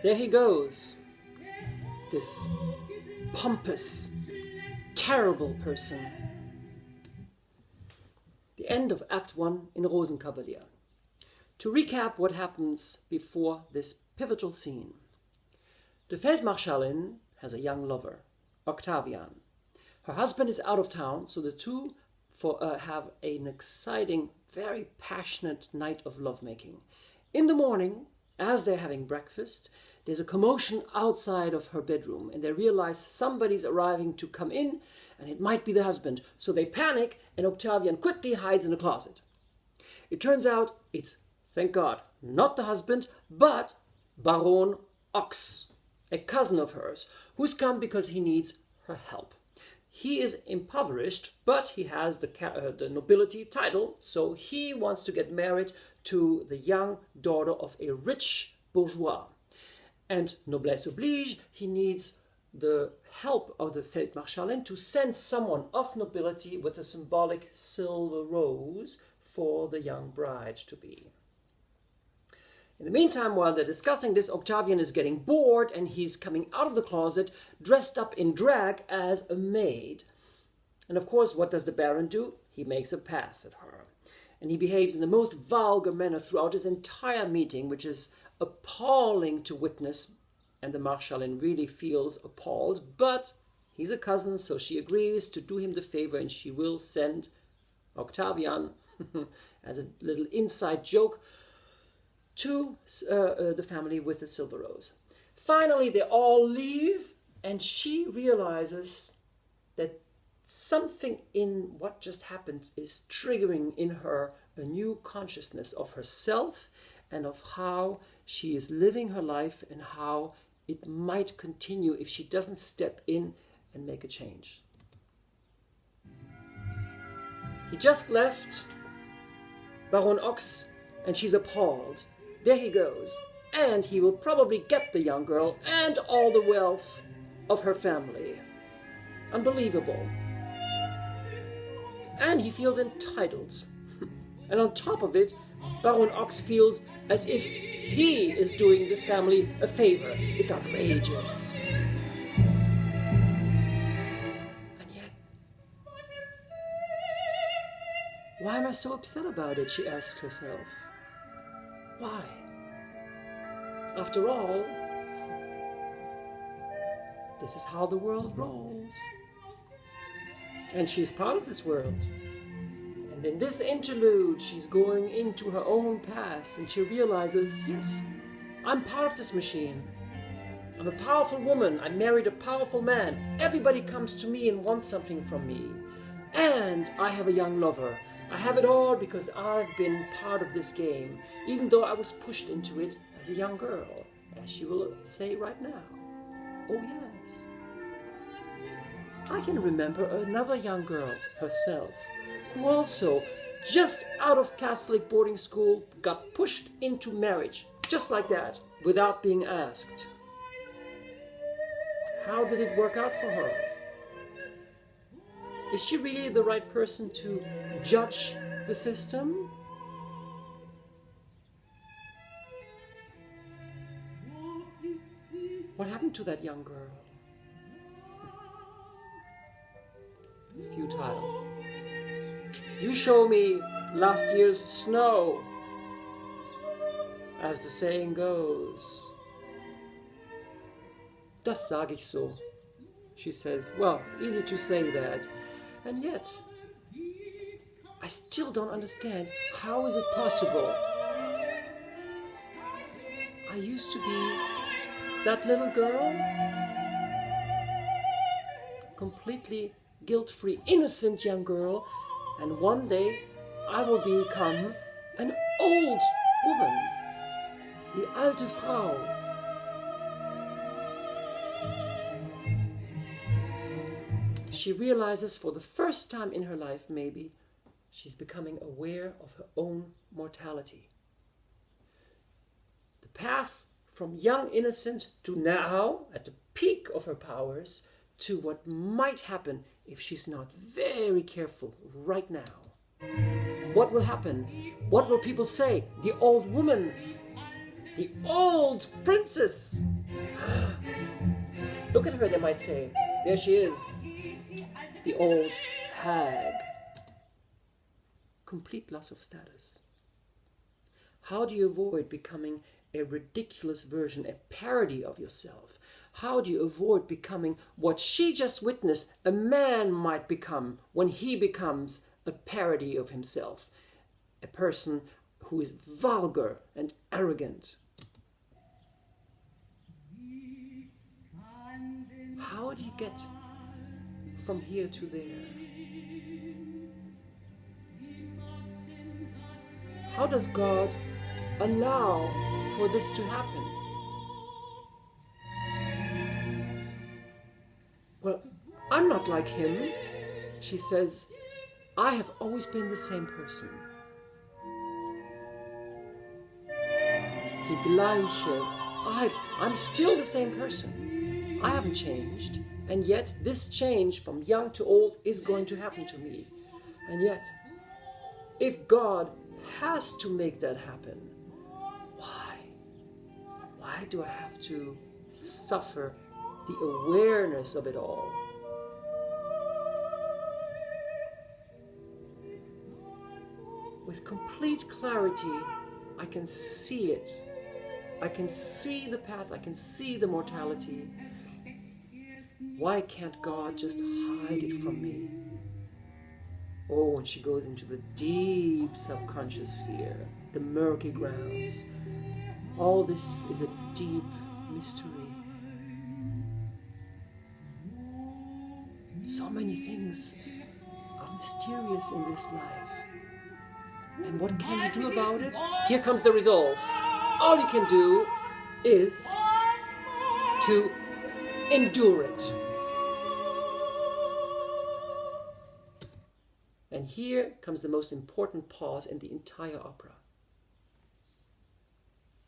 there he goes. This pompous, terrible person. The end of Act 1 in Rosenkavalier. To recap what happens before this pivotal scene. The Feldmarschallin has a young lover, Octavian. Her husband is out of town, so the two have an exciting, very passionate night of lovemaking. In the morning, as they're having breakfast, there's a commotion outside of her bedroom, and they realize somebody's arriving to come in, and it might be the husband. So they panic, and Octavian quickly hides in a closet. It turns out it's, thank God, not the husband, but Baron Ochs, a cousin of hers, who's come because he needs her help. He is impoverished, but he has the nobility title, so he wants to get married to the young daughter of a rich bourgeois. And noblesse oblige, he needs the help of the Feldmarschallin to send someone of nobility with a symbolic silver rose for the young bride to be. In the meantime, while they're discussing this, Octavian is getting bored and he's coming out of the closet dressed up in drag as a maid. And of course, what does the Baron do? He makes a pass at her. And he behaves in the most vulgar manner throughout his entire meeting, which is appalling to witness. And the Marschallin really feels appalled, but he's a cousin, so she agrees to do him the favor, and she will send Octavian, as a little inside joke, to the family with the silver rose. Finally, they all leave, and she realizes that something in what just happened is triggering in her a new consciousness of herself and of how she is living her life and how it might continue if she doesn't step in and make a change. He just left Baron Ochs, and she's appalled. There he goes, and he will probably get the young girl and all the wealth of her family. Unbelievable. And he feels entitled. And on top of it, Baron Ochs feels as if he is doing this family a favor. It's outrageous. And yet, why am I so upset about it, she asks herself. Why? After all, this is how the world rolls. And she's part of this world. And in this interlude, she's going into her own past, and she realizes, yes, I'm part of this machine. I'm a powerful woman. I married a powerful man. Everybody comes to me and wants something from me. And I have a young lover. I have it all because I've been part of this game, even though I was pushed into it as a young girl, as she will say right now. Oh yes. I can remember another young girl herself, who also, just out of Catholic boarding school, got pushed into marriage, just like that, without being asked. How did it work out for her? Is she really the right person to judge the system? What happened to that young girl? Futile. You show me last year's snow, as the saying goes. Das sag ich so. She says, well, it's easy to say that. And yet, I still don't understand, how is it possible? I used to be that little girl, completely guilt-free, innocent young girl, and one day I will become an old woman, die alte Frau. She realizes for the first time in her life, maybe, she's becoming aware of her own mortality. The path from young innocent to now, at the peak of her powers, to what might happen if she's not very careful right now. What will happen? What will people say? The old woman, the old princess, Look at her, they might say. There she is, the old hag. Complete loss of status. How do you avoid becoming a ridiculous version, a parody of yourself? How do you avoid becoming what she just witnessed a man might become when he becomes a parody of himself? A person who is vulgar and arrogant. How do you get from here to there? How does God allow for this to happen? Well, I'm not like him. She says, I have always been the same person. Die gleiche. I'm still the same person. I haven't changed. And yet, this change from young to old is going to happen to me. And yet, if God has to make that happen, why? Why do I have to suffer the awareness of it all? With complete clarity, I can see it. I can see the path, I can see the mortality. Why can't God just hide it from me? Oh, when she goes into the deep subconscious sphere, the murky grounds, all this is a deep mystery. So many things are mysterious in this life. And what can you do about it? Here comes the resolve. All you can do is to endure it. And here comes the most important pause in the entire opera.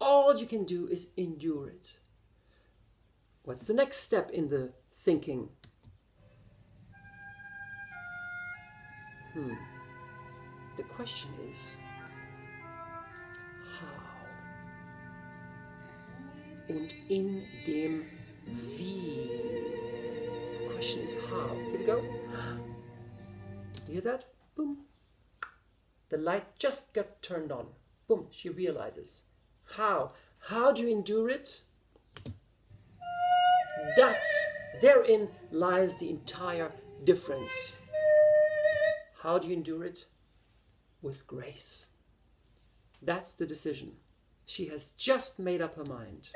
All you can do is endure it. What's the next step in the thinking? The question is, how? Und in dem Wie. The question is how. Here we go. You hear that? Boom. The light just got turned on. Boom. She realizes. How? How do you endure it? Therein lies the entire difference. How do you endure it? With grace. That's the decision. She has just made up her mind.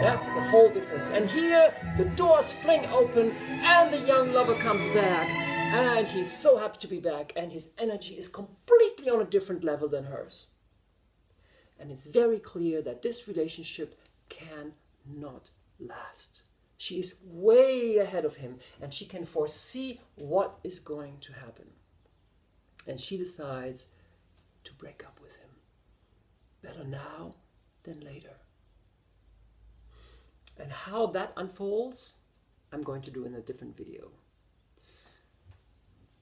That's the whole difference. And here the doors fling open and the young lover comes back. And he's so happy to be back. And his energy is completely on a different level than hers. And it's very clear that this relationship cannot last. She is way ahead of him and she can foresee what is going to happen. And she decides to break up with him. Better now than later. And how that unfolds, I'm going to do in a different video.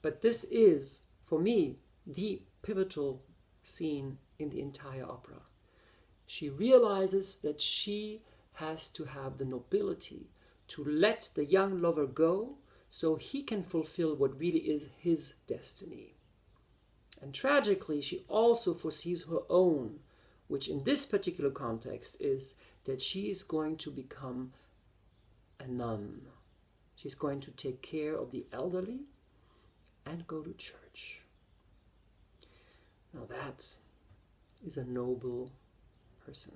But this is, for me, the pivotal scene in the entire opera. She realizes that she has to have the nobility to let the young lover go so he can fulfill what really is his destiny. And tragically, she also foresees her own, which in this particular context is that she is going to become a nun. She's going to take care of the elderly and go to church. Now that is a noble person.